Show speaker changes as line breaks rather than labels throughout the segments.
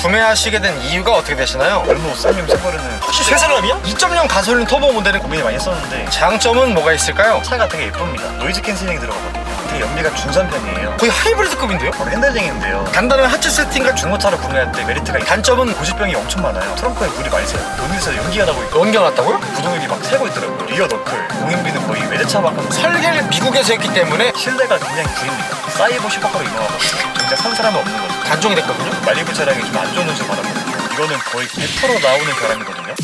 구매하시게 된 이유가 어떻게 되시나요?
르노 쌍용 쉐보레는
혹시 쇠사람이야? 2.0 가솔린 터보 모델은
고민이 많이 했었는데
장점은 뭐가 있을까요?
차가 되게 예쁩니다. 노이즈 캔슬링이 들어가거든요. 되게 연비가 중산 편이에요.
거의 하이브리드급인데요?
바로 핸들링인데요.
간단한 하체 세팅과
중고차를 구매할 때 메리트가
단점은
고질병이 엄청 많아요. 트렁크에 물이 많이 새요. 여기서 연기가 나고 있고
옮겨놨다고요?
구동력이 막 새고 있더라고요. 리어 너클 공인비는 거의 외제차만큼
설계를 미국에서 했기 때문에
실내가 굉장히 구립니다. 사이버 슈퍼카로 유명하거든요. 진짜 산 사람은 없는 거죠.
단종이 됐거든요.
말리부 차량이 좀 안 좋은 눈치 받았거든요. 이거는 거의 100% 나오는 결함이거든요.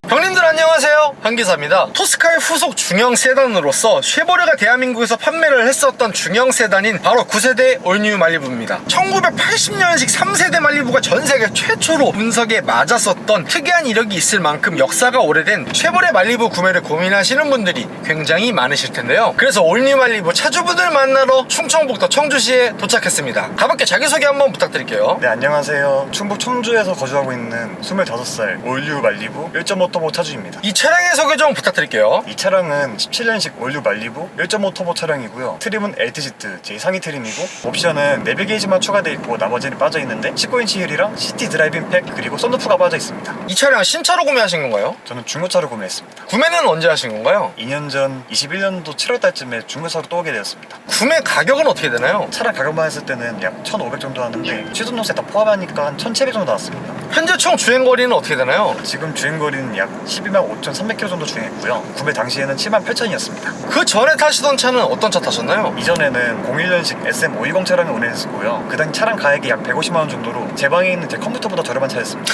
형님들 안녕하세요, 한기사입니다. 토스카의 후속 중형 세단으로서 쉐보레가 대한민국에서 판매를 했었던 중형 세단인 바로 9세대 올뉴 말리부입니다. 1980년식 3세대 말리부가 전세계 최초로 운석에 맞았었던 특이한 이력이 있을 만큼 역사가 오래된 쉐보레 말리부 구매를 고민하시는 분들이 굉장히 많으실 텐데요. 그래서 올뉴 말리부 차주분들 만나러 충청북도 청주시에 도착했습니다. 가볍게 자기소개 한번 부탁드릴게요.
네, 안녕하세요. 충북 청주에서 거주하고 있는 25살 올뉴 말리부 1.5 터보 차주입니다.
이 차량의 소개 좀 부탁드릴게요.
이 차량은 17년식 올뉴 말리부 1.5 터보 차량이고요. 트림은 LTZ 제 상위 트림이고 옵션은 내비게이지만 추가되어 있고 나머지는 빠져 있는데 19인치 휠이랑 시티 드라이빙 팩 그리고 썬루프가 빠져 있습니다.
이 차량 신차로 구매하신 건가요?
저는 중고차로 구매했습니다.
구매는 언제 하신 건가요?
2년 전 21년도 7월달쯤에 중고차로 또 오게 되었습니다.
구매 가격은 어떻게 되나요?
차량 가격만 했을 때는 약 1,500 정도 하는데 취소노세 다 포함하니까 한 1,700 정도 나왔습니다.
현재 총 주행거리는 어떻게 되나요?
지금 주행거리는 약 12만 5,300km 정도 주행했고요. 구매 당시에는 7만 8천이었습니다.
그 전에 타시던 차는 어떤 차 타셨나요?
이전에는 01년식 SM520 차량을 운행했었고요. 그 당시 차량 가액이 약 150만 원 정도로 제 방에 있는 제 컴퓨터보다 저렴한 차였습니다.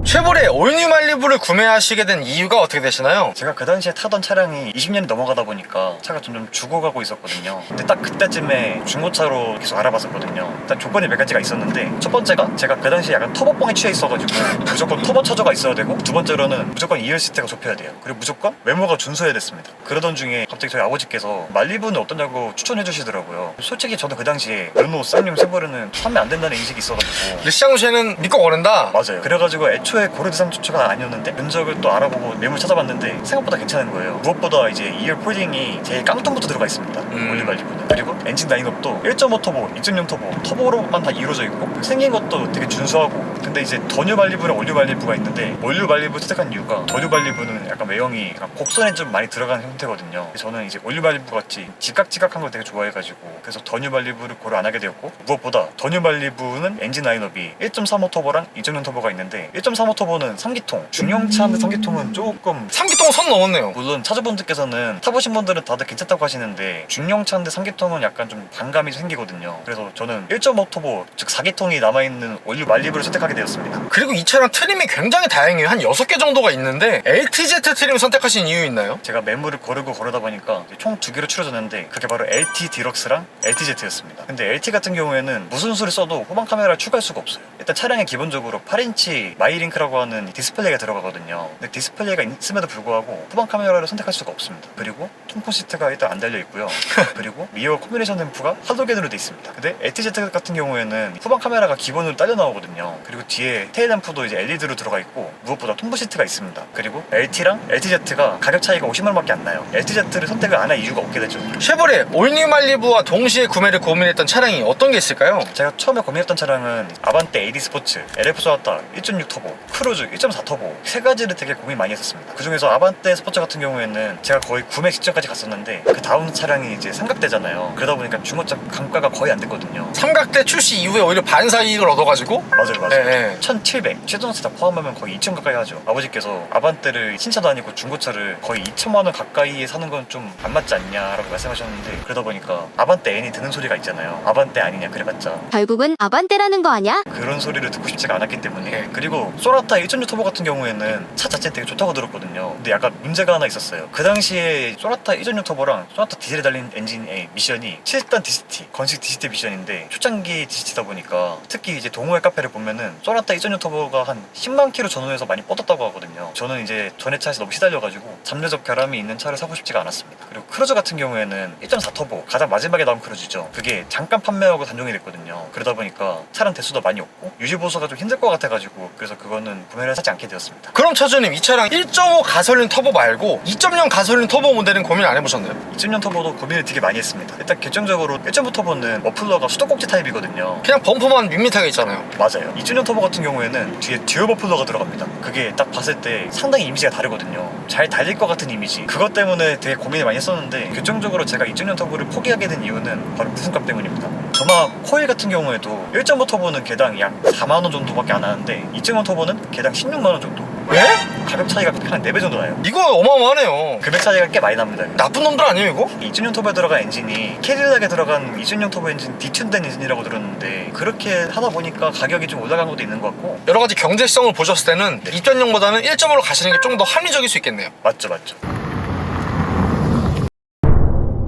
쉐보레 올뉴 말리부를 구매하시게 된 이유가 어떻게 되시나요?
제가 그 당시에 타던 차량이 20년이 넘어가다 보니까 차가 점점 죽어가고 있었거든요. 근데 딱 그때쯤에 중고차로 계속 알아봤었거든요. 일단 조건이 몇 가지가 있었는데 첫 번째가 제가 그 당시에 약간 터보뻥에 취해 있어가지고 무조건 터보 차저가 있어야 되고 두 번째로는 무조건 2열 시트가 좁혀야 돼요. 그리고 무조건 외모가 준수해야 됐습니다. 그러던 중에 갑자기 저희 아버지께서 말리부는 어떠냐고 추천해 주시더라고요. 솔직히 저는 그 당시에 르노 쌍용 쉐보레는 판매 안 된다는 인식이 있어가지고
르샹쉐는 믿고 고른다?
맞아요. 그래가지고 애초에 고려 대상 추천가 아니었는데 면적을 또 알아보고 매물 찾아봤는데 생각보다 괜찮은 거예요. 무엇보다 이제 2열 폴딩이 제일 깡통부터 들어가 있습니다. 올뉴 말리부는. 그리고 엔진 라인업도 1.5 터보, 2.0 터보, 터보로만 다 이루어져 있고 생긴 것도 되게 준수하고. 근데 이제 더뉴 말리부랑 올뉴 말리부가 있는데 올뉴 말리부 선택한 이유가 더뉴 말리부는 약간 외형이 약간 곡선에 좀 많이 들어가는 형태거든요. 저는 이제 올뉴 말리부 같이 지각지각한 걸 되게 좋아해가지고 그래서 더뉴 말리부를 고려 안 하게 되었고, 무엇보다 더뉴 말리부는 엔진 라인업이 1.35 터보랑 2.0 터보가 있는데 1.35 터보는 3기통, 중형차인데 3기통은 조금
3기통 선 넘었네요.
물론 차주분들께서는 타보신 분들은 다들 괜찮다고 하시는데 중형차인데 3기통은 약간 좀 반감이 생기거든요. 그래서 저는 1.5 터보 즉 4기통이 남아있는 올뉴 말리부를 선택하게 되었습니다.
그리고 이 차량 트림이 굉장히 다양해요. 한 6개 정도가 있는데 LTZ 트림 선택하신 이유 있나요?
제가 매물을 고르고 고르다 보니까 총 2개로 추려졌는데 그게 바로 LT 디럭스랑 LTZ였습니다. 근데 LT 같은 경우에는 무슨 수를 써도 후방 카메라를 추가할 수가 없어요. 일단 차량에 기본적으로 8인치 마이링크라고 하는 디스플레이가 들어가거든요. 근데 디스플레이가 있음에도 불구하고 후방 카메라를 선택할 수가 없습니다. 그리고 통풍 시트가 일단 안 달려 있고요. 그리고 리어 콤비네이션 램프가 하드겐으로 돼 있습니다. 근데 LTZ 같은 경우에는 후방 카메라가 기본으로 딸려 나오거든요. 그리고 뒤에 테일 램프도 이제 LED로 들어가 있고 무엇보다 통풍 시트가 있습니다. 그리고 LT랑 LTZ가 가격 차이가 50만 원밖에 안 나요. LTZ를 선택을 안 할 이유가 없게 되죠.
쉐보레 올뉴 말리부와 동시에 구매를 고민했던 차량이 어떤 게 있을까요?
제가 처음에 고민했던 차량은 아반떼 AD 스포츠, LF 소나타 1.6 터보, 크루즈 1.4 터보 세 가지를 되게 고민 많이 했었습니다. 그 중에서 아반떼 스포츠 같은 경우에는 제가 거의 구매 직전까지 갔었는데 그 다음 차량이 이제 삼각대잖아요. 그러다 보니까 중고차 감가가 거의 안 됐거든요.
삼각대 출시 이후에 오히려 반사 이익을 얻어가지고
맞아요.
네.
1,700 최저세 다 포함하면 거의 2,000 가까이 하죠. 아버지께서 아반떼를 신차도 아니고 중고차를 거의 2천만 원 가까이에 사는 건 좀 안 맞지 않냐라고 말씀하셨는데 그러다 보니까 아반떼 N이 드는 소리가 있잖아요. 아반떼 아니냐 그래봤자
결국은 아반떼라는 거 아냐?
그런 소리를 듣고 싶지가 않았기 때문에. 그리고 소나타 1.6 터보 같은 경우에는 차 자체는 되게 좋다고 들었거든요. 근데 약간 문제가 하나 있었어요. 그 당시에 소나타 1.6 터보랑 소나타 디젤에 달린 엔진의 미션이 7단 DCT, 건식 DCT 미션인데 초창기 DCT다 보니까 특히 이제 동호회 카페를 보면은 소나타 1.6 터보가 한 10만 킬로 전후에서 많이 뻗었다고 하거든요. 저는 이제 전에 차에서 너무 시달려가지고 잠재적 결함이 있는 차를 사고 싶지가 않았습니다. 그리고 크루즈 같은 경우에는 1.4 터보 가장 마지막에 나온 크루즈죠. 그게 잠깐 판매하고 단종이 됐거든요. 그러다 보니까 차량 대수도 많이 없고 유지 보수가 좀 힘들 것 같아가지고 그래서 그거는 구매를 하지 않게 되었습니다.
그럼 차주님 이 차량 1.5 가솔린 터보 말고 2.0 가솔린 터보 모델은 고민 안 해보셨나요?
2.0 터보도 고민을 되게 많이 했습니다. 일단 결정적으로 1.5 터보는 머플러가 수도꼭지 타입이거든요.
그냥 범퍼만 밋밋하게 있잖아요.
맞아요. 2.0 터보 같은 경우에는 뒤에 듀얼 머플러가 들어갑니다. 그게 딱 봤을 때 상당히 이미지가 다르거든요. 잘 달릴 것 같은 이미지. 그것 때문에 되게 고민을 많이 했었는데 결정적으로 제가 2.0 터보를 포기하게 된 이유는 바로 부품값 때문입니다. 점화 코일 같은 경우에도 1.5 터보는 개당 약 4만원 정도밖에 안 하는데 2.0 터보는 개당 16만원 정도.
왜?
가격 차이가 한 4배 정도 나요.
이거 어마어마하네요.
금액 차이가 꽤 많이 납니다.
나쁜 놈들 아니에요 이거?
2.0 터보에 들어간 엔진이 캐딜락에 들어간 2.0 터보 엔진 디튠된 엔진이라고 들었는데 그렇게 하다 보니까 가격이 좀 올라간 것도 있는 것 같고.
여러 가지 경제성을 보셨을 때는 2.0보다는 1.5로 가시는 게 좀 더 합리적일 수 있겠네요.
맞죠.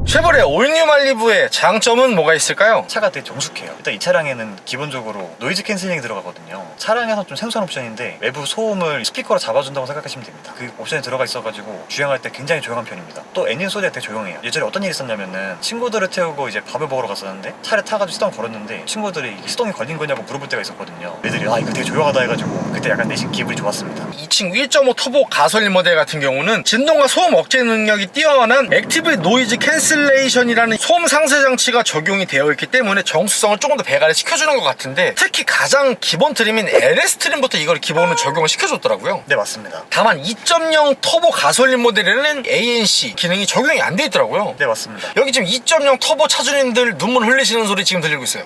쉐보레 올뉴 말리부의 장점은 뭐가 있을까요?
차가 되게 정숙해요. 일단 이 차량에는 기본적으로 노이즈 캔슬링이 들어가거든요. 차량에서 좀 생소한 옵션인데 외부 소음을 스피커로 잡아준다고 생각하시면 됩니다. 그 옵션이 들어가 있어가지고 주행할 때 굉장히 조용한 편입니다. 또 엔진 소리가 되게 조용해요. 예전에 어떤 일이 있었냐면은 친구들을 태우고 이제 밥을 먹으러 갔었는데 차를 타가지고 시동 걸었는데 친구들이 시동이 걸린 거냐고 물어볼 때가 있었거든요. 애들이 이거 되게 조용하다 해가지고 그때 약간 내심 기분이 좋았습니다.
이 친구 1.5 터보 가솔린 모델 같은 경우는 진동과 소음 억제 능력이 뛰어난 액티브 노이즈 캔슬레이션이라는 소음 상쇄 장치가 적용이 되어 있기 때문에 정수성을 조금 더 배가를 시켜주는 것 같은데 특히 가장 기본 트림인 LS 트림부터 이걸 기본으로 적용을 시켜줬더라고요.
네, 맞습니다.
다만 2.0 터보 가솔린 모델에는 ANC 기능이 적용이 안 돼 있더라고요.
네, 맞습니다.
여기 지금 2.0 터보 차주님들 눈물 흘리시는 소리 지금 들리고 있어요.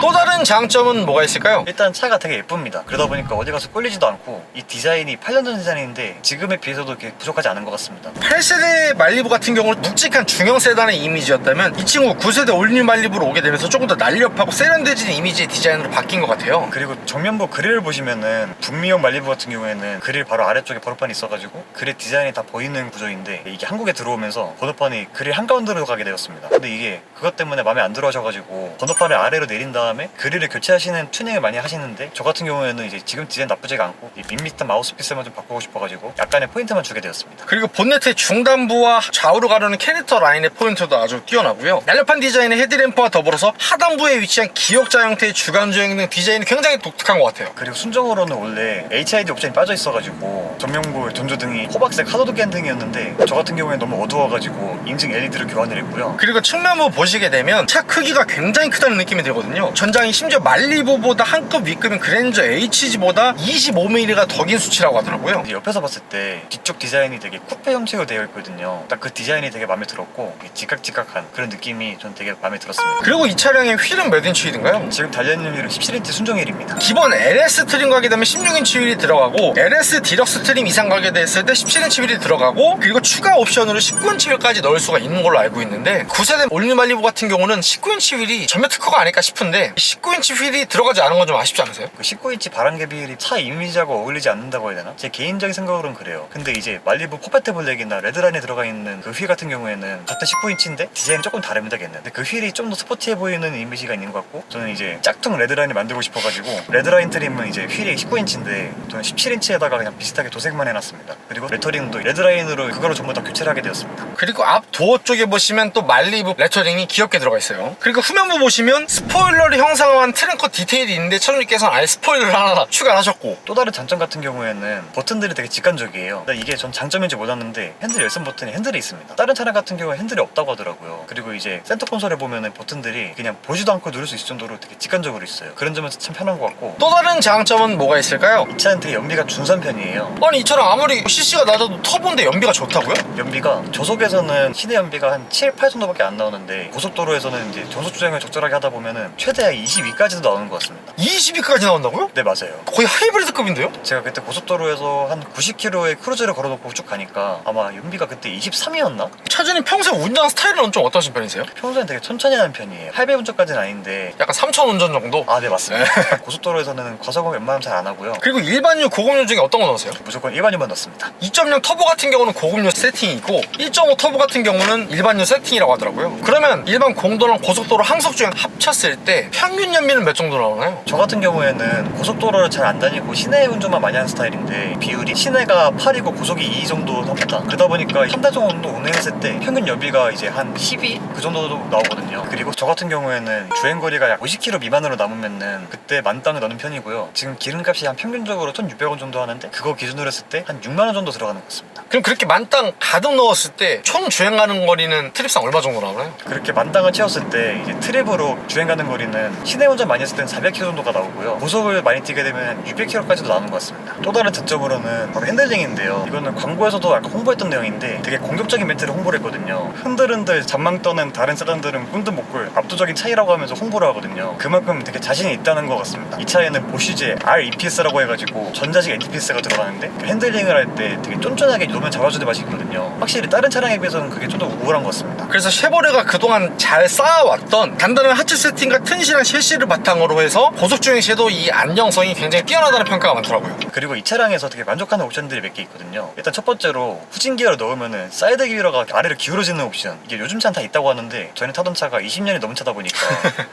또 다른 장점은 뭐가 있을까요?
일단 차가 되게 예쁩니다. 그러다 보니까 어디 가서 꿀리지도 않고 이 디자인이 8년 전 디자인인데 지금에 비해서도 이렇게 부족하지 않은 것 같습니다.
8세대 말리부 같은 경우는 묵직한 중형 세단의 이미지였다면 이 친구 9세대 올뉴 말리부로 오게 되면서 조금 더 날렵하고 세련되진 이미지의 디자인으로 바뀐 것 같아요.
그리고 정면부 그릴을 보시면은 북미형 말리부 같은 경우에는 그릴 바로 아래쪽에 번호판이 있어가지고 그릴 디자인이 다 보이는 구조인데 이게 한국에 들어오면서 번호판이 그릴 한가운데로 가게 되었습니다. 근데 이게 그것 때문에 마음에 안 들어 하셔가지고 번호판을 아래로 내린 다음에 그릴을 교체하시는 튜닝을 많이 하시는데 저 같은 경우에는 이제 지금 디자인 나쁘지가 않고 이 밋밋한 마우스피스만 좀 바꾸고 싶어가지고 약간의 포인트만 주게 되었습니다.
그리고 본네트의 중단부와 좌우로 가르는 캐릭터 라인의 포인트도 아주 뛰어나고요. 날렵한 디자인의 헤드램프와 더불어서 하단부에 위치한 기역자 형태의 주간주행 등 디자인이 굉장히 독특한 것 같아요.
그리고 순정으로는 원래 HID 옵션이 빠져 있어가지고 전면부 전조등이 호박색 하도드 캔등이었는데 저 같은 경우에 너무 어두워가지고 인증 LED로 교환을 했고요.
그리고 측면부 보시게 되면 차 크기가 굉장히 크다는 느낌이 들거든요. 전장이 심지어 말리부보다 한 급 위급인 그랜저 HG보다 25mm가 더 긴 수치라고 하더라고요.
이제 옆에서 봤을 때 뒤쪽 디자인이 되게 쿠페 형식으로 되어 있거든요. 딱 그 디자인이 되게 마음에 들었고 지각지각한 그런 느낌이 전 되게 마음에 들었습니다.
그리고 이 차량의 휠은 몇 인치 휠인가요?
지금 달려있는 휠은 17인치 순정 휠입니다.
기본 LS 트림 가게 되면 16인치 휠이 들어가고 LS 디럭스 트림 이상 가게 됐을 때 17인치 휠이 들어가고 그리고 추가 옵션으로 19인치 휠까지 넣을 수가 있는 걸로 알고 있는데 9세대 올뉴 말리부 같은 경우는 19인치 휠이 전면 특허가 아닐까 싶은데 19인치 휠이 들어가지 않은 건 좀 아쉽지 않으세요?
그 19인치 바람개비 휠이 차 이미지하고 어울리지 않는다고 해야 되나? 제 개인적인 생각으로는 그래요. 근데 이제 말리부 퍼펙트 블랙이나 레드라인에 들어가 있는 그 휠 같은 경우에는 같은 19인치인데 디자인이 조금 다릅니다. 걔는. 근데 그 휠이 좀 더 스포티해 보이는 이미지가 있는 것 같고 저는 이제 짝퉁 레드라인을 만들고 싶어가지고 레드라인 트림은 이제 휠이 19인치인데 저는 17인치에다가 그냥 비슷하게 도색만 해놨습니다. 그리고 레터링도 레드라인으로 그거로 전부 다 교체를 하게 되었습니다.
그리고 앞 도어 쪽에 보시면 또 말리부 레터링이 귀엽게 들어가 있어요. 그리고 후면부 보시면 스포일러를 형상화한 트렁크 디테일이 있는데 차주님께서는 아예 스포일러를 하나 추가하셨고
또 다른 장점 같은 경우에는 버튼들이 되게 직관적이에요. 근데 이게 전 장점인지 몰랐는데 핸들 열선 버튼에 핸들이 있습니다. 다른 차량 같은 경우에 핸들이 없다고 하더라고요. 그리고 이제 센터 콘솔에 보면은 버튼들이 그냥 보지도 않고 누를 수 있을 정도로 되게 직관적으로 있어요. 그런 점에서 참 편한 것 같고
또 다른 장점은 뭐가 있을까요?
이 차는 되게 연비가 준선 편이에요.
아니 이 차량 아무리 CC가 낮아도 터보인데 연비가 좋다고요?
연비가 저속에서는 시내 연비가 한 7, 8 정도밖에 안 나오는데 고속도로에서는 이제 전속 주행을 적절하게 하다 보면은 최대 22까지도 나오는 것 같습니다.
22까지 나온다고요?
네, 맞아요.
거의 하이브리드급인데요?
제가 그때 고속도로에서 한 90km의 크루즈를 걸어놓고 쭉 가니까 아마 연비가 그때 23이었나?
차 차주님 평소에 운전 스타일은 좀 어떠신 편이세요?
평소엔 되게 천천히 하는 편이에요. 8배 운전까지는 아닌데.
약간 삼천 운전 정도?
아, 네, 맞습니다. 고속도로에서는 과속은 웬만하면 잘 안 하고요.
그리고 일반유, 고급유 중에 어떤 거 넣으세요?
무조건 일반유만 넣습니다.
2.0 터보 같은 경우는 고급유 세팅이고 1.5 터보 같은 경우는 일반유 세팅이라고 하더라고요. 그러면 일반 공도랑 고속도로 항속 주행 합쳤을 때 평균 연비는 몇 정도 나오나요?
저 같은 경우에는 고속도로를 잘 안 다니고 시내 운전만 많이 하는 스타일인데 비율이 시내가 8이고 고속이 2 정도 합니다. 그러다 보니까 한 달 정도 운행했을 때 평균 연비가 이제 한 12? 그 정도 나오거든요. 그리고 저 같은 경우에는 주행거리가 약 50km 미만으로 남으면은 그때 만땅을 넣는 편이고요. 지금 기름값이 한 평균적으로 1,600원 정도 하는데 그거 기준으로 했을 때 한 6만 원 정도 들어가는 것 같습니다.
그럼 그렇게 만땅 가득 넣었을 때 총 주행 가는 거리는 트립상 얼마 정도 나오나요?
그렇게 만땅을 채웠을 때 이제 트립으로 주행 가는 거리는 시내 운전 많이 했을 때는 400km 정도가 나오고요. 고속을 많이 뛰게 되면 한 600km까지도 나오는 것 같습니다. 또 다른 장점으로는 바로 핸들링인데요. 이거는 광고에서도 아까 홍보했던 내용인데 되게 공격적인 멘트를 홍보를 했거든요. 흔들흔들 잔망 떠는 다른 세단들은 꿈도 못 꿀 압도적인 차이라고 하면서 홍보를 하거든요. 그만큼 되게 자신이 있다는 것 같습니다. 이 차에는 보쉬제 REPS라고 해가지고 전자식 NTPS가 들어가는데 그 핸들링을 할 때 되게 쫀쫀하게 놓으면 잡아주는 맛이 있거든요. 확실히 다른 차량에 비해서는 그게 좀 더 우월한 것 같습니다.
그래서 쉐보레가 그동안 잘 쌓아왔던 단단한 하체 세팅과 튼실한 셰시를 바탕으로 해서 고속주행 시에도 이 안정성이 굉장히 뛰어나다는 평가가 많더라고요.
그리고 이 차량에서 되게 만족하는 옵션들이 몇 개 있거든요. 일단 첫 번째로 후진 기어를 넣으면은 사이드 기어가 아래로 기울어지는 옵션, 이게 요즘 차는 다 있다고 하는데 저는 타던 차가 20년이 넘은 차다 보니까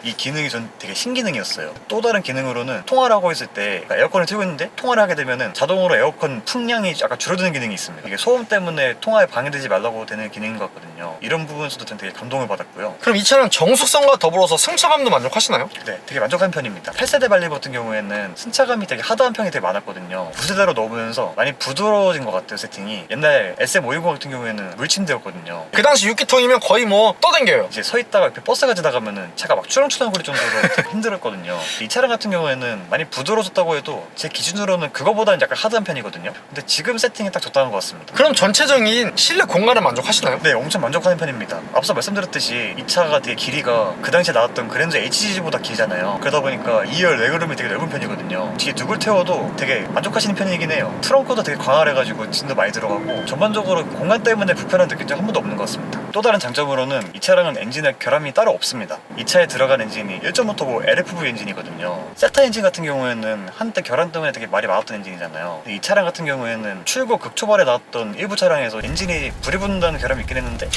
이 기능이 전 되게 신기능이었어요. 또 다른 기능으로는 통화를 하고 있을 때 에어컨을 틀고 있는데 통화를 하게 되면은 자동으로 에어컨 풍량이 약간 줄어드는 기능이 있습니다. 이게 소음 때문에 통화에 방해되지 말라고 되는 기능인 것 같거든요. 이런 부분에서도 전 되게 감동을 받았고요.
그럼 이 차량 정숙성과 더불어서 승차감도 만족하시나요?
네, 되게 만족한 편입니다. 8세대 발리브 같은 경우에는 승차감이 되게 하드한 편이 되게 많았거든요. 9세대로 넣으면서 많이 부드러워진 것 같아요, 세팅이. 옛날 SM520 같은 경우에는 물침대였거든요.
그 당시 6기통이면 거의 뭐 떠댕겨요.
이제 서 있다가 옆에 버스가 지나가면은 차가 막 추렁추렁거릴 정도로 되게 힘들었거든요. 이 차량 같은 경우에는 많이 부드러워졌다고 해도 제 기준으로는 그거보다는 약간 하드한 편이거든요. 근데 지금 세팅이 딱 적당한 것 같습니다.
그럼 전체적인 실내 공간은 만족하시나요?
네, 엄청 만족하는 편입니다. 앞서 말씀드렸듯이 이 차가 되게 길이가 그 당시에 나왔던 그랜저 HG보다 길잖아요. 그러다 보니까 2열 레그룸이 되게 넓은 편이거든요. 뒤에 누굴 태워도 되게 만족하시는 편이긴 해요. 트렁크도 되게 광활해가지고 진도 많이 들어가고 전반적으로 공간 때문에 불편한 느낀 적 한 번도 없는 것 같습니다. 또 다른 장점으로는 이 차량은 엔진에 결함이 따로 없습니다. 이 차에 들어간 엔진이 1.5 터보 LFV 엔진이거든요. 세타 엔진 같은 경우에는 한때 결함 때문에 되게 말이 많았던 엔진이잖아요. 이 차량 같은 경우에는 출고 극초반에 나왔던 일부 차량에서 엔진이 불이 붙는다는 결함이 있긴 했는데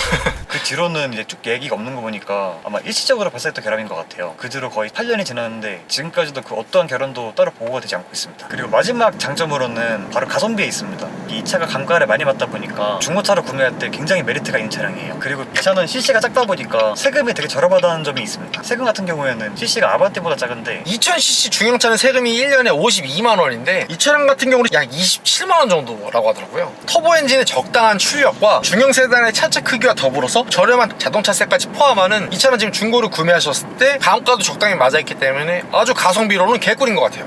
그 뒤로는 이제 쭉 얘기가 없는 거 보니까 아마 일시적으로 발생했던 결함인 것 같아요. 그 뒤로 거의 8년이 지났는데 지금까지도 그 어떠한 결함도 따로 보고가 되지 않고 있습니다. 그리고 마지막 장점으로는 바로 가성비에 있습니다. 이 차가 감가를 많이 받다 보니까 중고차로 구매할 때 굉장히 메리트가 있는 차량이에요. 그리고 이 차는 CC가 작다 보니까 세금이 되게 저렴하다는 점이 있습니다. 세금 같은 경우에는 CC가 아반떼보다 작은데
2000cc 중형차는 세금이 1년에 52만 원인데 이 차량 같은 경우는 약 27만 원 정도라고 하더라고요. 터보 엔진의 적당한 출력과 중형 세단의 차체 크기와 더불어서 저렴한 자동차세까지 포함하는 이 차는 지금 중고로 구매하셨을 때 가격가도 적당히 맞아있기 때문에 아주 가성비로는 개꿀인 것 같아요.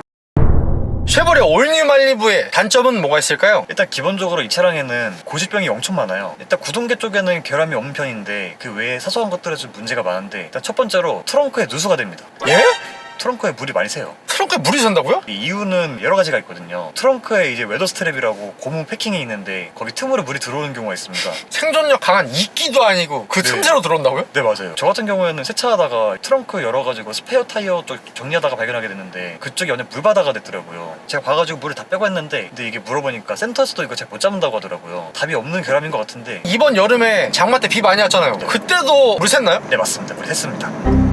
쉐보레 올뉴 말리부의 단점은 뭐가 있을까요?
일단 기본적으로 이 차량에는 고지병이 엄청 많아요. 일단 구동계 쪽에는 결함이 없는 편인데 그 외에 사소한 것들에 좀 문제가 많은데 일단 첫 번째로 트렁크에 누수가 됩니다.
예?
트렁크에 물이 많이 새요.
트렁크에 물이 샌다고요?
이 이유는 여러 가지가 있거든요. 트렁크에 이제 웨더 스트랩이라고 고무 패킹이 있는데 거기 틈으로 물이 들어오는 경우가 있습니다.
생존력 강한 이끼도 아니고 그
네.
틈새로 들어온다고요?
네, 맞아요. 저 같은 경우에는 세차하다가 트렁크 열어가지고 스페어 타이어 쪽 정리하다가 발견하게 됐는데 그쪽이 완전 물바다가 됐더라고요. 제가 봐가지고 물을 다 빼고 했는데 근데 이게 물어보니까 센터에서도 이거 잘 못 잡는다고 하더라고요. 답이 없는 결함인 것 같은데
이번 여름에 장마 때 비 많이 왔잖아요.
네.
그때도 물 샜나요?
네, 맞습니다. 물이 샜습니다.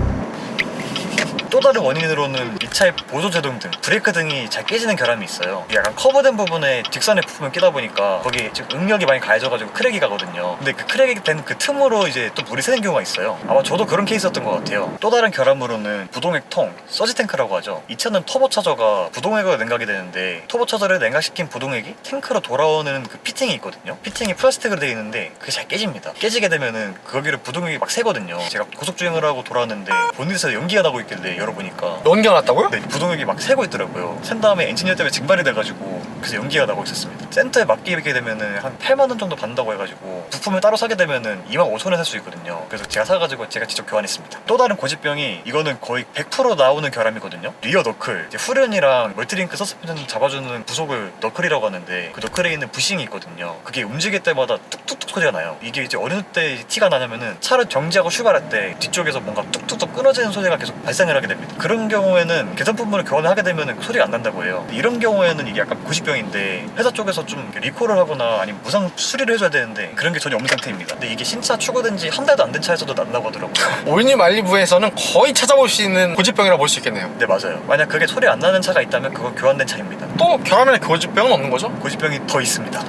또 다른 원인으로는 이 차의 보조제동 등, 브레이크 등이 잘 깨지는 결함이 있어요. 약간 커버된 부분에 뒷선에 부품을 끼다 보니까 거기에 지금 응력이 많이 가해져가지고 크랙이 가거든요. 근데 그 크랙이 된 그 틈으로 이제 또 물이 새는 경우가 있어요. 아마 저도 그런 케이스였던 것 같아요. 또 다른 결함으로는 부동액 통, 서지 탱크라고 하죠. 이 차는 터보 차저가 부동액으로 냉각이 되는데 터보 차저를 냉각시킨 부동액이 탱크로 돌아오는 그 피팅이 있거든요. 피팅이 플라스틱으로 되어 있는데 그게 잘 깨집니다. 깨지게 되면은 거기를 부동액이 막 새거든요. 제가 고속주행을 하고 돌아왔는데 본넷에서 연기가 나고 있길래 열어보니까
연기가 났다고요?
네, 부동액이 막 새고 있더라고요. 샌 다음에 엔지니어 때문에 증발이 돼가지고 그래서 연기가 나고 있었습니다. 센터에 맡기게 되면은 한 8만 원 정도 받는다고 해가지고 부품을 따로 사게 되면은 2만 5천 원에 살 수 있거든요. 그래서 제가 사가지고 제가 직접 교환했습니다. 또 다른 고집병이 이거는 거의 100% 나오는 결함이거든요. 리어 너클, 이제 후륜이랑 멀티링크 서스펜션 잡아주는 부속을 너클이라고 하는데 그 너클에 있는 부싱이 있거든요. 그게 움직일 때마다 뚝뚝뚝 소리가 나요. 이게 이제 어느 때 티가 나냐면은 차를 정지하고 출발할 때 뒤쪽에서 뭔가 뚝뚝뚝 끊어지는 소리가 계속 발생을 하게 됩니다. 그런 경우에는 개선품을 교환을 하게 되면은 소리가 안 난다고 해요. 이런 경우에는 이게 약간 고집병인데 회사 쪽에서 좀 리콜을 하거나 아니면 무상 수리를 해줘야 되는데 그런 게 전혀 없는 상태입니다. 근데 이게 신차 출고된 지 한 달도 안 된 차에서도 난다고 하더라고요.
올뉴 말리부에서는 거의 찾아볼 수 있는 고집병이라 볼 수 있겠네요.
네, 맞아요. 만약 그게 소리 안 나는 차가 있다면 그건 교환된 차입니다.
또 결함에는 고집병은 없는 거죠?
고집병이 더 있습니다.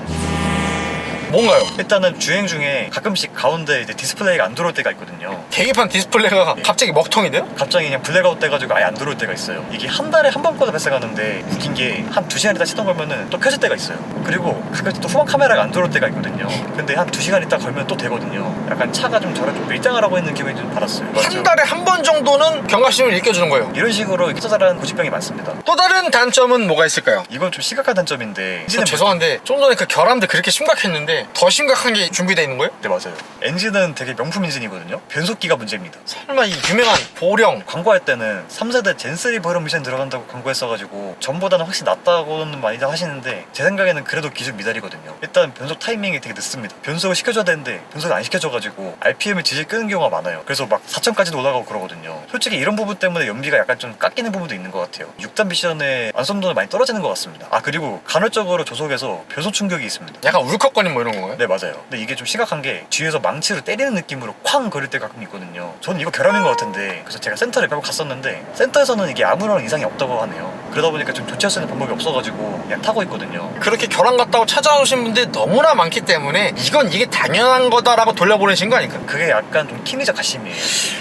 뭔가요?
일단은 주행 중에 가끔씩 가운데 이제 디스플레이가 안 들어올 때가 있거든요.
계기판 디스플레이가
예.
갑자기 먹통이 돼요?
갑자기 그냥 블랙아웃 돼가지고 아예 안 들어올 때가 있어요. 이게 한 달에 한 번까지 발생하는데 웃긴 게 한 2시간 있다 시동 걸면은 또 켜질 때가 있어요. 그리고 가끔씩 또 후방 카메라가 안 들어올 때가 있거든요. 근데 한 2시간 있다 걸면 또 되거든요. 약간 차가 좀 저를 좀 밀당을 하고 있는 기분이 좀 받았어요.
한 달에 한 번 정도는 경각심을 일깨주는 거예요.
이런 식으로 짜잘한 고집병이 많습니다.
또 다른 단점은 뭐가 있을까요?
이건 좀 심각한 단점인데
저 죄송한데 좀 전에 그 결함들 그렇게 심각했는데 더 심각한 게 준비되어 있는 거예요?
네, 맞아요. 엔진은 되게 명품 엔진이거든요. 변속기가 문제입니다.
설마 이 유명한 보령
광고할 때는 3세대 젠3 보령 미션 들어간다고 광고했어가지고 전보다는 확실히 낫다고는 많이 하시는데 제 생각에는 그래도 기술 미달이거든요. 일단 변속 타이밍이 되게 늦습니다. 변속을 시켜줘야 되는데 변속을 안 시켜줘가지고 RPM을 질질 끄는 경우가 많아요. 그래서 막 4천까지도 올라가고 그러거든요. 솔직히 이런 부분 때문에 연비가 약간 좀 깎이는 부분도 있는 것 같아요. 6단 미션의 완성도는 많이 떨어지는 것 같습니다. 아, 그리고 간헐적으로 조속에서 변속 충격이 있습니다.
약간 울컥거림 뭐 이런 건가요?
네, 맞아요. 근데 이게 좀 심각한 게 뒤에서 망치로 때리는 느낌으로 쾅 거릴 때가 가끔 있거든요. 저는 이거 결함인 것 같은데 그래서 제가 센터를 몇 번 갔었는데 센터에서는 이게 아무런 이상이 없다고 하네요. 그러다 보니까 좀 조치할 수 있는 방법이 없어가지고 그냥 타고 있거든요.
그렇게 결함 같다고 찾아오신 분들이 너무나 많기 때문에 이게 당연한 거다라고 돌려보내신 거 아닐까요?
그게 약간 좀 팀이자 가심이에요.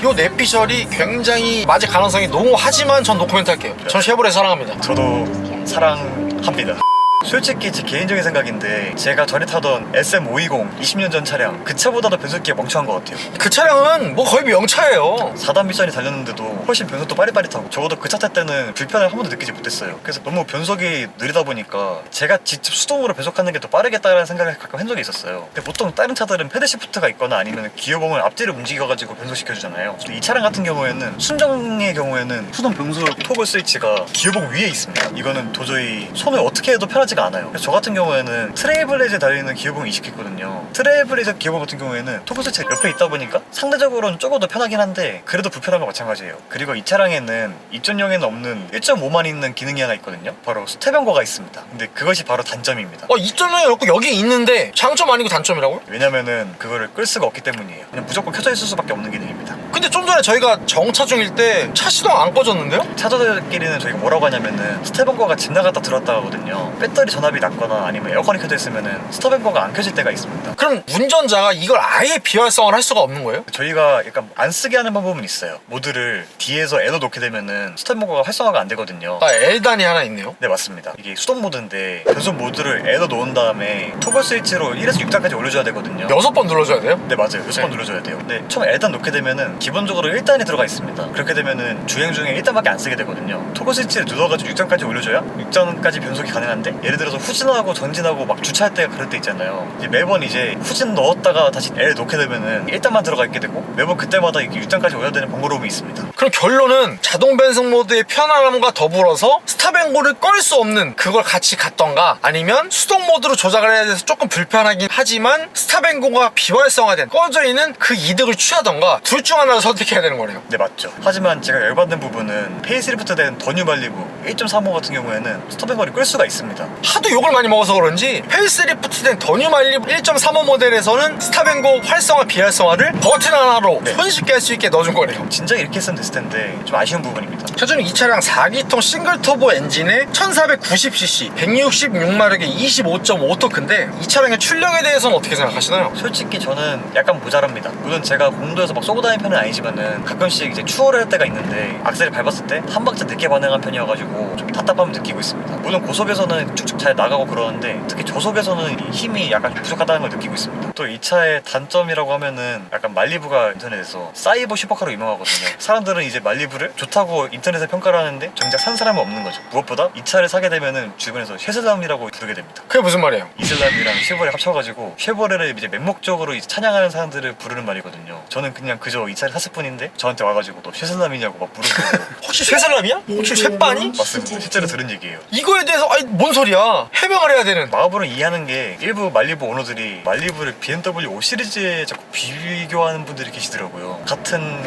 요 뇌피셜이 굉장히 맞을 가능성이 농후하지만 전 노코멘트 할게요. 전 쉐보레 사랑합니다.
저도 사랑합니다. 솔직히 제 개인적인 생각인데 제가 전에 타던 SM520 20년 전 차량 그 차보다도 변속기가 멍청한 것 같아요.
그 차량은 뭐 거의 명차예요. 4단
미션이 달렸는데도 훨씬 변속도 빠릿빠릿하고 적어도 그 차 탈 때는 불편을 한 번도 느끼지 못했어요. 그래서 너무 변속이 느리다 보니까 제가 직접 수동으로 변속하는 게 더 빠르겠다라는 생각을 가끔 한 적이 있었어요. 근데 보통 다른 차들은 패드 시프트가 있거나 아니면 기어봉을 앞뒤로 움직여가지고 변속시켜주잖아요. 근데 이 차량 같은 경우에는 순정의 경우에는 수동 변속 토글 스위치가 기어봉 위에 있습니다. 이거는 도저히 손을 어떻게 해도 편하지가 않아요. 그래서 저 같은 경우에는 트레이블레이즈에 달려있는 기어봉이 이식했거든요. 트레이블레이즈 기어봉 같은 경우에는 토글 스위치가 옆에 있다 보니까 상대적으로는 조금 더 편하긴 한데 그래도 불편한 건 마찬가지예요. 그리고 이 차량에는 2.0에는 없는 1.5만 있는 기능이 하나 있거든요. 바로 스텝 연거가 있습니다. 근데 그것이 바로 단점입니다.
2.0이 없고 여기 있는데 장점 아니고 단점이라고요?
왜냐면은 그거를 끌 수가 없기 때문이에요. 그냥 무조건 켜져 있을 수밖에 없는 기능입니다.
근데 좀 전에 저희가 정차 중일 때 차 시동 안 꺼졌는데요?
차저들끼리는 저희가 뭐라고 하냐면은 스텝 연거가 집 나갔다 들어왔다 하거든요. 배터리 전압이 낮거나 아니면 에어컨이 켜져 있으면은 스톱 연거가 안 켜질 때가 있습니다.
그럼 운전자가 이걸 아예 비활성화를 할 수가 없는 거예요?
저희가 약간 안 쓰게 하는 방법은 있어요. 모드를 뒤에서 에러 놓게 되면은 스톱 연거가 활성화가 안 되거든요.
L단이 하나 있네요.
네, 맞습니다. 이게 수동 모드인데 변속 모드를 에러 놓은 다음에 토글 스위치로 1에서 6단까지 올려줘야 되거든요.
6번 눌러줘야 돼요?
네, 맞아요. 6번 눌러줘야 돼요. 근데 처음 L단 놓게 되면은 기본적으로 1단이 들어가 있습니다. 그렇게 되면은 주행 중에 1단밖에 안 쓰게 되거든요. 토글 스위치를 눌러가지고 6단까지 올려줘야 6단까지 변속이 가능한데 예를 들어서 후진하고 전진하고 막 주차할 때 그럴 때 있잖아요. 이제 매번 이제 후진 넣었다가 다시 L 놓게 되면은 1단만 들어가 있게 되고 매번 그때마다 이게 6단까지 올려야 되는 번거로움이 있습니다.
그럼 결론은 자동 변속 모드의 편안함과 더불어서 스탑앤고를 끌 수 없는 그걸 같이 갔던가 아니면 수동 모드로 조작을 해야 돼서 조금 불편하긴 하지만 스탑앤고가 비활성화된 꺼져 있는 그 이득을 취하던가 둘 중 하나를 선택해야 되는 거네요.
네, 맞죠. 하지만 제가 열받는 부분은 페이스리프트 된 더 뉴 말리부 1.35 같은 경우에는 스톱앤거를 끌 수가 있습니다.
하도 욕을 많이 먹어서 그런지 페이스리프트된 더 뉴 말리부 1.35 모델에서는 스탑앤고 활성화 비활성화를 버튼 하나로
네.
손쉽게 할 수 있게 넣어준 거네요.
진작 이렇게 했으면 됐을 텐데 좀 아쉬운 부분입니다.
표준 이 차량 4기통 싱글 터보 엔진에 1490cc 166마력의 25.5토크인데 이 차량의 출력에 대해서는 어떻게 생각하시나요?
솔직히 저는 약간 모자랍니다. 물론 제가 공도에서 막 쏘고 다니는 편은 아니지만은 가끔씩 이제 추월을 할 때가 있는데 악셀을 밟았을 때 한 박자 늦게 반응한 편이어가지고 좀 답답함을 느끼고 있습니다. 물론 고속에서는 쭉쭉 잘 나가고 그러는데 특히 저속에서는 이 힘이 약간 좀 부족하다는 걸 느끼고 있습니다. 또 이 차의 단점이라고 하면은 약간 말리부가 인터넷에서 사이버 슈퍼카로 유명하거든요. 사람들은 이제 말리부를 좋다고 인터넷에 평가를 하는데 정작 산 사람은 없는 거죠. 무엇보다 이 차를 사게 되면은 주변에서 쉐슬람이라고 부르게 됩니다.
그게 무슨 말이에요?
이슬람이랑 쉐보레 합쳐가지고 쉐보레를 이제 맹목적으로 이제 찬양하는 사람들을 부르는 말이거든요. 저는 그냥 그저 이 차를 샀을 뿐인데 저한테 와가지고 너 쉐슬람이냐고 막 물어보고
혹시 쇠슬람이야? 혹시 쇠빠니?
맞습니다. 실제로 들은 얘기예요.
이거에 대해서 아니 뭔 소리야? 해명을 해야 되는.
마법으로 이해하는 게 일부 말리부 오너들이 말리부를 BMW 5 시리즈에 자꾸 비교하는 분들이 계시더라고요. 같은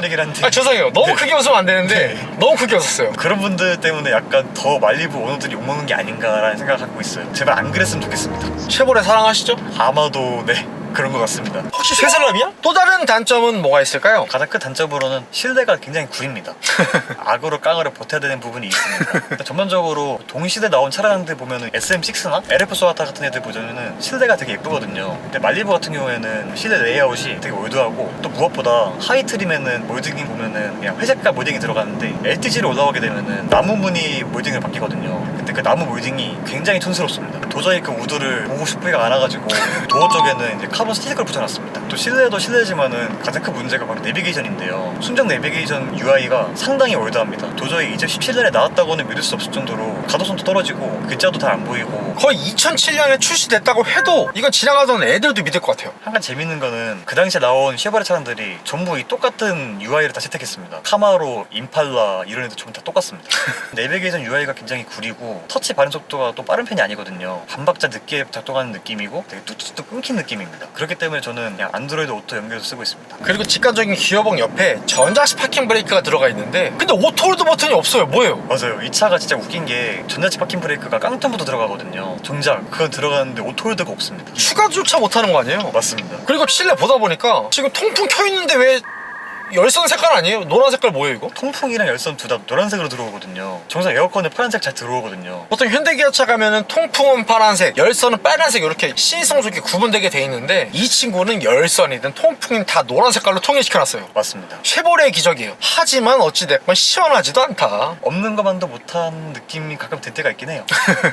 얘기를 하는데
죄송해요. 너무
네.
크게 웃으면 안 되는데 너무 크게 웃었어요.
그런 분들 때문에 약간 더 말리부 오너들이 욕먹는 게 아닌가라는 생각을 갖고 있어요. 제발 안 그랬으면 좋겠습니다.
쉐보레 사랑하시죠?
아마도 네 그런 것 같습니다.
혹시 쇠슬람이야? 또 다른 단점은 뭐가 있을까요?
가장 큰 단점으로는 실내가 굉장히 구립니다. 악으로 깡으로 버텨야 되는 부분이 있습니다. 일단 전반적으로 동시대 나온 차량들 보면은 SM6나 LF 소나타 같은 애들 보면은 실내가 되게 예쁘거든요. 근데 말리부 같은 경우에는 실내 레이아웃이 되게 올드하고 또 무엇보다 하이 트림에는 몰딩 보면은 그냥 회색깔 몰딩이 들어가는데 LTG로 올라오게 되면은 나무 무늬 몰딩을 바뀌거든요. 근데 그 나무 몰딩이 굉장히 촌스럽습니다. 도저히 그 우드를 보고 싶지가 않아가지고 도어 쪽에는 이제 카본 스티커를 붙여놨습니다. 또 실내도 실내지만은 가장 큰 문제가 바로 내비게이션인데요. 순정 내비게이션 UI가 상당히 올드합니다. 도저히 2017년에 나왔다고는 믿을 수 없을 정도로 가독성도 떨어지고 글자도 잘 안 보이고
거의 2007년에 출시됐다고 해도 이건 지나가던 애들도 믿을 것 같아요.
한 가지 재밌는 거는 그 당시에 나온 쉐보레 차량들이 전부 이 똑같은 UI를 다 채택했습니다. 카마로, 임팔라 이런 애들 전부 다 똑같습니다. 내비게이션 UI가 굉장히 구리고 터치 반응 속도가 또 빠른 편이 아니거든요. 반박자 늦게 작동하는 느낌이고 되게 뚝뚝뚝 끊긴 느낌입니다. 그렇기 때문에 저는 그냥 안드로이드 오토 연결해서 쓰고 있습니다.
그리고 직관적인 기어봉 옆에 전자식 파킹 브레이크가 들어가 있는데 근데 오토홀드 버튼이 없어요. 뭐예요?
맞아요. 이 차가 진짜 웃긴 게 전자식 파킹 브레이크가 깡통부터 들어가거든요. 정작 그건 들어가는데 오토홀드가 없습니다.
추가조차 못하는 거 아니에요?
맞습니다.
그리고 실내 보다 보니까 지금 통풍 켜있는데 왜 열선 색깔 아니에요? 노란 색깔 뭐예요 이거?
통풍이랑 열선 둘 다 노란색으로 들어오거든요. 정작 에어컨에 파란색 잘 들어오거든요.
보통 현대기아차 가면은 통풍은 파란색, 열선은 빨간색 이렇게 신성 좋게 구분되게 돼 있는데 이 친구는 열선이든 통풍이든 다 노란 색깔로 통일시켜놨어요.
맞습니다.
쉐보레의 기적이에요. 하지만 어찌됐건 시원하지도 않다.
없는 것만도 못한 느낌이 가끔 들 때가 있긴 해요.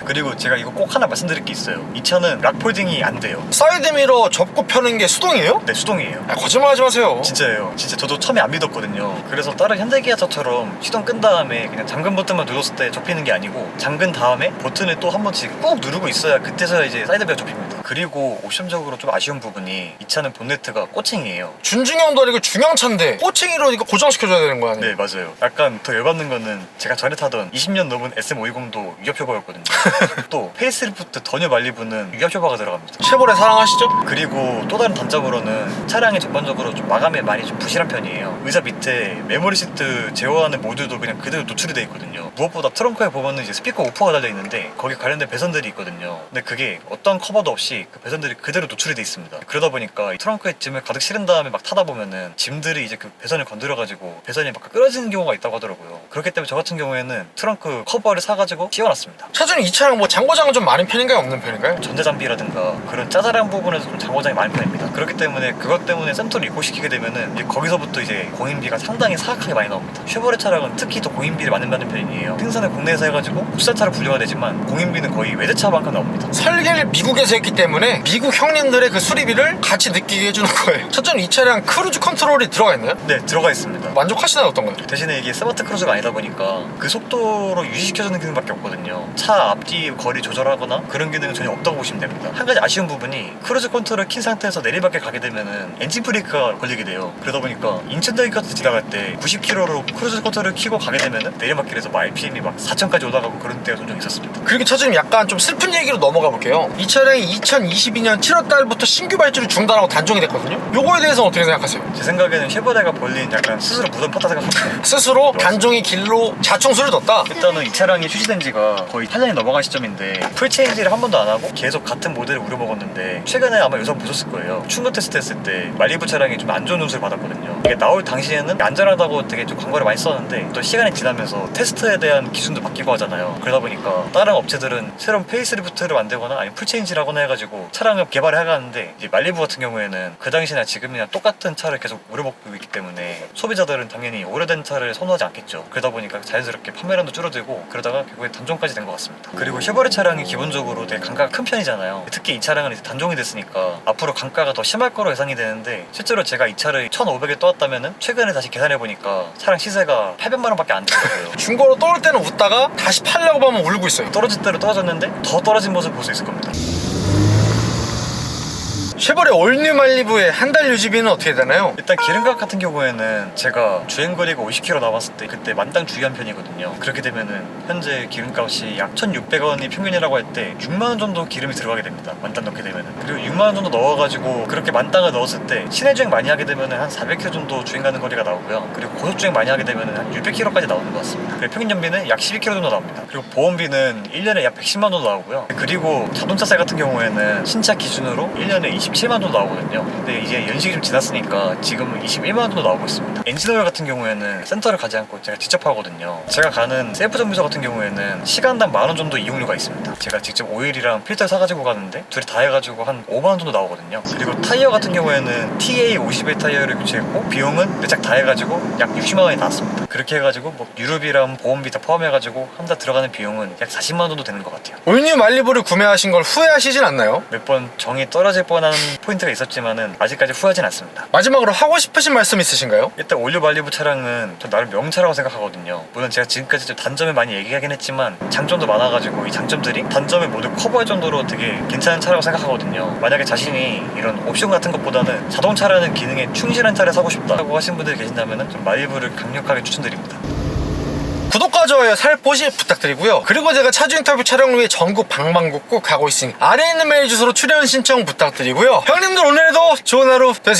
그리고 제가 이거 꼭 하나 말씀드릴 게 있어요. 이 차는 락폴딩이 안 돼요.
사이드미러 접고 펴는 게 수동이에요?
네, 수동이에요.
거짓말하지 마세요.
진짜예요. 진짜 저도 처음에 안 믿었거든요. 그래서 다른 현대기아차처럼 시동 끈 다음에 그냥 잠금 버튼만 눌렀을 때 접히는 게 아니고 잠근 다음에 버튼을 또 한 번씩 꾹 누르고 있어야 그때서야 이제 사이드미러 접힙니다. 그리고 옵션적으로 좀 아쉬운 부분이 이 차는 본네트가 꼬챙이에요.
준중형도 아니고 중형차인데 꼬챙이로 이거 고정시켜줘야 되는 거 아니에요?
네, 맞아요. 약간 더 열받는 거는 제가 전에 타던 20년 넘은 SM520도 유압효과였거든요. 또 페이스리프트 더뉴 말리부는 유압효과가 들어갑니다.
쉐보레 사랑하시죠?
그리고 또 다른 단점으로는 차량이 전반적으로 좀 마감에 많이 좀 부실한 편이에요. 의자 밑에 메모리 시트 제어하는 모듈도 그냥 그대로 노출이 돼 있거든요. 무엇보다 트렁크에 보면은 이제 스피커 우퍼가 달려 있는데 거기 관련된 배선들이 있거든요. 근데 그게 어떤 커버도 없이 그 배선들이 그대로 노출이 돼 있습니다. 그러다 보니까 이 트렁크에 짐을 가득 실은 다음에 막 타다 보면은 짐들이 이제 그 배선을 건드려가지고 배선이 막 끊어지는 경우가 있다고 하더라고요. 그렇기 때문에 저 같은 경우에는 트렁크 커버를 사가지고 씌워놨습니다.
차주는 이 차량 뭐 장고장은 좀 많은 편인가요? 없는 편인가요?
전자장비라든가 그런 짜잘한 부분에서 좀 장고장이 많은 편입니다. 그렇기 때문에 그것 때문에 센터를 입고시키게 되면은 이제 거기서부터 이제 공인비가 상당히 사악하게 많이 나옵니다. 쉐보레 차량은 특히 더 공인비를 많이 받는 편이에요. 생산을 국내에서 해가지고 국산차로 분류가 되지만 공인비는 거의 외제차만큼 나옵니다.
설계를 미국에서 했기 때문에 미국 형님들의 그 수리비를 같이 느끼게 해주는 거예요. 차주는 이 차량 크루즈 컨트롤이 들어가 있나요?
네, 들어가 있습니다.
만족하시나요? 어떤가요?
대신에 이게 스마트 크루즈가 아니다 보니까 그 속도로 유지시켜주는 기능밖에 없거든요. 차 앞뒤 거리 조절하거나 그런 기능은 전혀 없다고 보시면 됩니다. 한 가지 아쉬운 부분이 크루즈 컨트롤을 킨 상태에서 내리막에 가게 되면은 엔진 브레이크가 걸리게 돼요. 그러다 보니까 인천대교 같은 데 지나갈 때 90km로 크루즈 컨트롤을 키고 가게 되면은 내리막길에서 막 RPM이 막 4,000까지 올라가고 그런 때가 종종 있었습니다.
그리고 차주님 약간 좀 슬픈 얘기로 넘어가 볼게요. 이 차량이 2022년 7월달부터 신규 발주를 중단하고 단종이 됐거든요. 요거에 대해서 어떻게 생각하세요?
제 생각에는 쉐보레가 벌린 약간 스스로 스스로 묻어팠다 생각합니다.
스스로 단종의 길로 자충수를 뒀다.
일단은 이 차량이 출시된 지가 거의 8년이 넘어간 시점인데 풀체인지를 한 번도 안 하고 계속 같은 모델을 우려먹었는데 최근에 아마 영상 보셨을 거예요. 충전 테스트 했을 때 말리부 차량이 좀 안 좋은 눈수를 받았거든요. 이게 나올 당시에는 안전하다고 되게 좀 광고를 많이 썼는데 또 시간이 지나면서 테스트에 대한 기준도 바뀌고 하잖아요. 그러다 보니까 다른 업체들은 새로운 페이스리프트를 만들거나 아니면 풀체인지를 하거나 해가지고 차량을 개발을 해가는데 이제 말리부 같은 경우에는 그 당시나 지금이나 똑같은 차를 계속 우려먹고 있기 때문에 소비자들은 당연히 오래된 차를 선호하지 않겠죠. 그러다 보니까 자연스럽게 판매량도 줄어들고 그러다가 결국에 단종까지 된 것 같습니다. 그리고 쉐보레 차량이 기본적으로 되게 강가가 큰 편이잖아요. 특히 이 차량은 이제 단종이 됐으니까 앞으로 강가가 더 심할 거로 예상이 되는데 실제로 제가 이 차를 1,500에 떠왔다면은 최근에 다시 계산해보니까 차량 시세가 800만 원밖에 안 되더라고요.
중고로 떠올 때는 웃다가 다시 팔려고 하면 울고 있어요.
떨어질 대로 떨어졌는데 더 떨어진 모습을 볼 수 있을 겁니다.
쉐보레 올뉴 말리부의 한 달 유지비는 어떻게 되나요?
일단 기름값 같은 경우에는 제가 주행거리가 50km 남았을 때 그때 만당 주유한 편이거든요. 그렇게 되면은 현재 기름값이 약 1,600원이 평균이라고 할 때 6만원 정도 기름이 들어가게 됩니다. 만당 넣게 되면은. 그리고 6만원 정도 넣어가지고 그렇게 만당을 넣었을 때 시내 주행 많이 하게 되면은 한 400km 정도 주행 가는 거리가 나오고요. 그리고 고속 주행 많이 하게 되면은 한 600km까지 나오는 것 같습니다. 그리고 평균 연비는 약 12km 정도 나옵니다. 그리고 보험비는 1년에 약 110만 원 정도 나오고요. 그리고 자동차세 같은 경우에는 신차 기준으로 1년에 27만 원 정도 나오거든요. 근데 이제 연식이 좀 지났으니까 지금은 21만 원 정도 나오고 있습니다. 엔진오일 같은 경우에는 센터를 가지 않고 제가 직접 하거든요. 제가 가는 셀프 정비소 같은 경우에는 시간당 10,000원 정도 이용료가 있습니다. 제가 직접 오일이랑 필터 사가지고 가는데 둘이 다 해가지고 한 5만 원 정도 나오거든요. 그리고 타이어 같은 경우에는 TA51 타이어를 교체했고 비용은 몇 작 다 해가지고 약 60만 원이 나왔습니다. 그렇게 해가지고 뭐 유류비랑 보험비 다 포함해가지고 한 달 들어가는 비용은 약 40만 원 정도 되는 것 같아요.
올뉴 말리부를 구매하신 걸 후회하시진 않나요?
몇 번 정이 떨어질 뻔한 포인트가 있었지만은 아직까지 후회하진 않습니다.
마지막으로 하고 싶으신 말씀 있으신가요?
일단 올뉴 말리부 차량은 저 나름 명차라고 생각하거든요. 물론 제가 지금까지 좀 단점을 많이 얘기하긴 했지만 장점도 많아가지고 이 장점들이 단점을 모두 커버할 정도로 되게 괜찮은 차라고 생각하거든요. 만약에 자신이 이런 옵션 같은 것보다는 자동차라는 기능에 충실한 차를 사고 싶다고 하신 분들이 계신다면 좀 말리부를 강력하게 추천드립니다.
구독과 좋아요 살포시 부탁드리고요. 그리고 제가 차주 인터뷰 촬영을 위해 전국 방방곡곡 가고 있으니 아래에 있는 메일 주소로 출연 신청 부탁드리고요. 형님들 오늘도 좋은 하루 되세요.